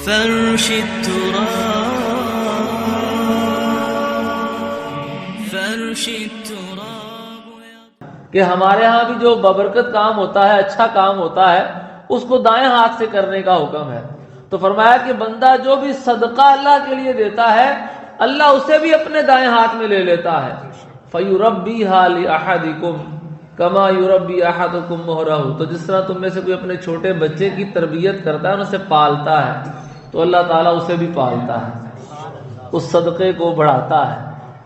فرش التراب کہ ہمارے ہاں بھی جو ببرکت کام ہوتا ہے، اچھا کام ہوتا ہے، اس کو دائیں ہاتھ سے کرنے کا حکم ہے۔ تو فرمایا کہ بندہ جو بھی صدقہ اللہ کے لیے دیتا ہے، اللہ اسے بھی اپنے دائیں ہاتھ میں لے لیتا ہے۔ فَيُرَبِّيهَا لِأَحَدِكُمْ كَمَا يُرَبِّي أَحَدُكُمْ مُهْرَهُ، تو جس طرح تم میں سے کوئی اپنے چھوٹے بچے کی تربیت کرتا ہے، اسے پالتا ہے، تو اللہ تعالیٰ اسے بھی پالتا ہے، اس صدقے کو بڑھاتا ہے،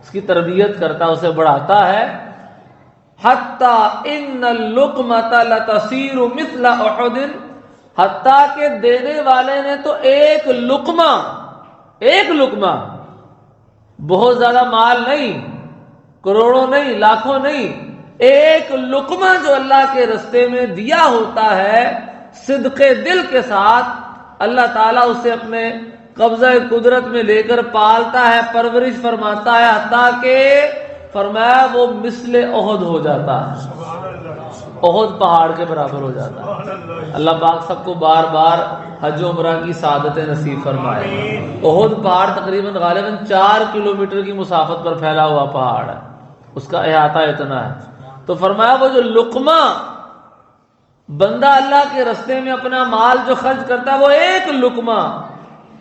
اس کی تربیت کرتا ہے، اسے بڑھاتا ہے۔ حَتَّى إِنَّ اللُّقْمَةَ لَتَصِيرُ مِثْلَ أُحُدٍ، حتیٰ کہ دینے والے نے تو ایک لقمہ، بہت زیادہ مال نہیں، کروڑوں نہیں، لاکھوں نہیں، ایک لقمہ جو اللہ کے رستے میں دیا ہوتا ہے صدق دل کے ساتھ، اللہ تعالیٰ اسے اپنے قبضہ قدرت میں لے کر پالتا ہے، پرورش فرماتا ہے، حتیٰ کہ فرمایا وہ مثل احد ہو جاتا ہے، احد پہاڑ کے برابر ہو جاتا ہے۔ اللہ پاک سب کو بار بار حج و عمرہ کی سعادت نصیب فرمائے۔ احد پہاڑ تقریباً غالباً 4 کلومیٹر کی مسافت پر پھیلا ہوا پہاڑ ہے، اس کا احاطہ اتنا ہے۔ تو فرمایا وہ جو لقمہ بندہ اللہ کے رستے میں اپنا مال جو خرچ کرتا ہے، وہ ایک لقمہ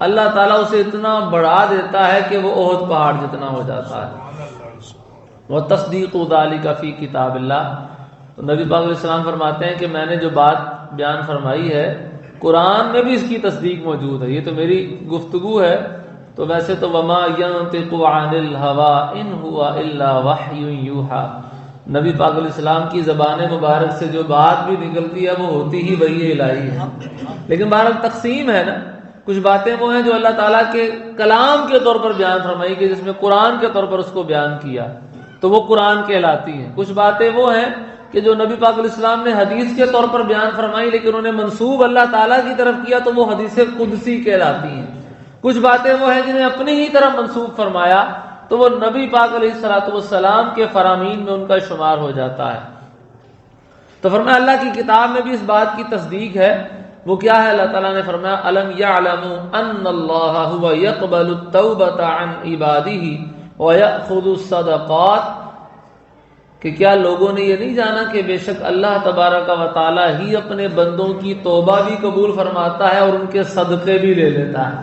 اللہ تعالیٰ اسے اتنا بڑھا دیتا ہے کہ وہ احد پہاڑ جتنا ہو جاتا ہے۔ وَتَصْدِيقُ ذَلِكَ فِي كِتَابِ اللَّهِ، تو نبی پاک علیہ السلام فرماتے ہیں کہ میں نے جو بات بیان فرمائی ہے، قرآن میں بھی اس کی تصدیق موجود ہے۔ یہ تو میری گفتگو ہے، تو ویسے تو وَمَا يَنطِقُ عَنِ الْهَوَىٰ إِنْ هُوَ إِلَّا وَحْيٌ يُوحَىٰ، نبی پاک علیہ السلام کی زبان مبارک سے جو بات بھی نکلتی ہے وہ ہوتی ہی وحی الہی ہے۔ لیکن بہرحال تقسیم ہے نا، کچھ باتیں وہ ہیں جو اللہ تعالیٰ کے کلام کے طور پر بیان فرمائی کہ جس میں قرآن کے طور پر اس کو بیان کیا تو وہ قرآن کہلاتی ہیں، کچھ باتیں وہ ہیں کہ جو نبی پاک علیہ السلام نے حدیث کے طور پر بیان فرمائی لیکن انہوں نے منسوب اللہ تعالیٰ کی طرف کیا تو وہ حدیث قدسی کہلاتی ہیں، کچھ باتیں وہ ہیں جنہیں اپنی ہی طرف منسوب فرمایا تو وہ نبی پاک علیہ السلام کے فرامین میں ان کا شمار ہو جاتا ہے۔ تو فرمایا اللہ کی کتاب میں بھی اس بات کی تصدیق ہے، وہ کیا ہے؟ اللہ تعالیٰ نے فرمایا أَلَمْ يَعْلَمُوا أَنَّ اللَّهَ هُوَ يَقْبَلُ التَّوْبَةَ عَنْ عِبَادِهِ وَيَأْخُذُ الصَّدَقَاتِ، کہ کیا لوگوں نے یہ نہیں جانا کہ بے شک اللہ تبارک و تعالیٰ ہی اپنے بندوں کی توبہ بھی قبول فرماتا ہے اور ان کے صدقے بھی لے لیتا ہے،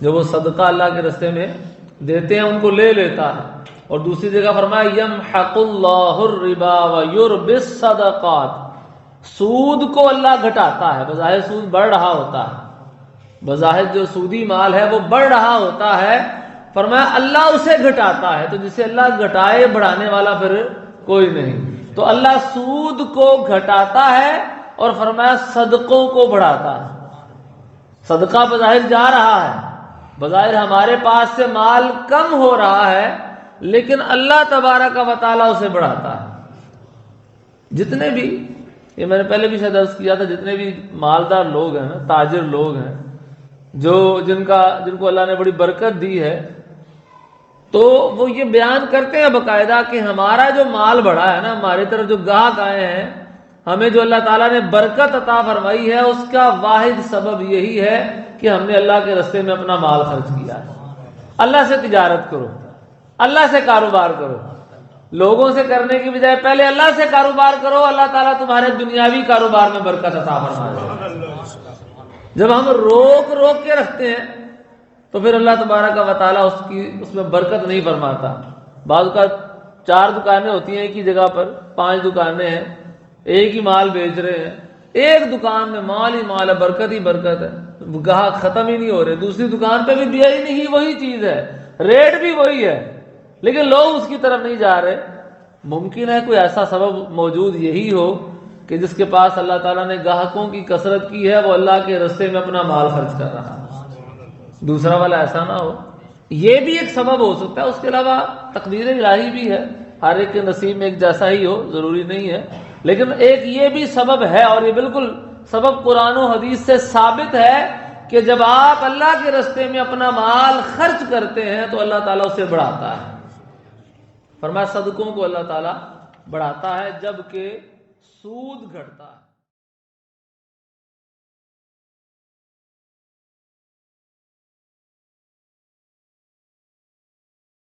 جو وہ صدقہ اللہ کے راستے میں دیتے ہیں ان کو لے لیتا ہے۔ اور دوسری جگہ فرمایا یمحق اللہ الربا ویربی الصدقات، سود کو اللہ گھٹاتا ہے، بظاہر سود بڑھ رہا ہوتا ہے، بظاہر جو سودی مال ہے وہ بڑھ رہا ہوتا ہے، فرمایا اللہ اسے گھٹاتا ہے، تو جسے اللہ گھٹائے بڑھانے والا پھر کوئی نہیں، تو اللہ سود کو گھٹاتا ہے اور فرمایا صدقوں کو بڑھاتا ہے۔ صدقہ بظاہر جا رہا ہے، بظاہر ہمارے پاس سے مال کم ہو رہا ہے، لیکن اللہ تبارک و تعالیٰ اسے بڑھاتا ہے۔ جتنے بھی، یہ میں نے پہلے بھی شاید عرض کیا تھا، جتنے بھی مالدار لوگ ہیں نا، تاجر لوگ ہیں، جن کو اللہ نے بڑی برکت دی ہے، تو وہ یہ بیان کرتے ہیں باقاعدہ کہ ہمارا جو مال بڑھا ہے نا، ہماری طرف جو گاہک آئے ہیں، ہمیں جو اللہ تعالیٰ نے برکت عطا فرمائی ہے، اس کا واحد سبب یہی ہے کہ ہم نے اللہ کے راستے میں اپنا مال خرچ کیا ہے۔ اللہ سے تجارت کرو، اللہ سے کاروبار کرو، لوگوں سے کرنے کی بجائے پہلے اللہ سے کاروبار کرو، اللہ تعالیٰ تمہارے دنیاوی کاروبار میں برکت عطا فرمائے۔ جب ہم روک کے رکھتے ہیں تو پھر اللہ تبارک و تعالیٰ اس میں برکت نہیں فرماتا۔ بعض کا 4 دکانیں ہوتی ہیں ایک ہی جگہ پر، 5 دکانیں ہیں، ایک ہی مال بیچ رہے ہیں، ایک دکان میں مال ہی مال ہے، برکت ہی برکت ہے، گاہک ختم ہی نہیں ہو رہے، دوسری دکان پہ بھی دیا ہی نہیں، وہی چیز ہے، ریٹ بھی وہی ہے، لیکن لوگ اس کی طرف نہیں جا رہے۔ ممکن ہے کوئی ایسا سبب موجود یہی ہو کہ جس کے پاس اللہ تعالیٰ نے گاہکوں کی کثرت کی ہے، وہ اللہ کے راستے میں اپنا مال خرچ کر رہا ہے، دوسرا والا ایسا نہ ہو۔ یہ بھی ایک سبب ہو سکتا ہے، اس کے علاوہ تقدیر الہی بھی ہے، ہر ایک کے نصیب میں ایک جیسا ہی ہو، ضروری نہیں ہے، لیکن ایک یہ بھی سبب ہے، اور یہ بالکل سبب قرآن و حدیث سے ثابت ہے کہ جب آپ اللہ کے راستے میں اپنا مال خرچ کرتے ہیں تو اللہ تعالیٰ اسے بڑھاتا ہے۔ فرمایا صدقوں کو اللہ تعالیٰ بڑھاتا ہے جبکہ سود گھٹتا ہے۔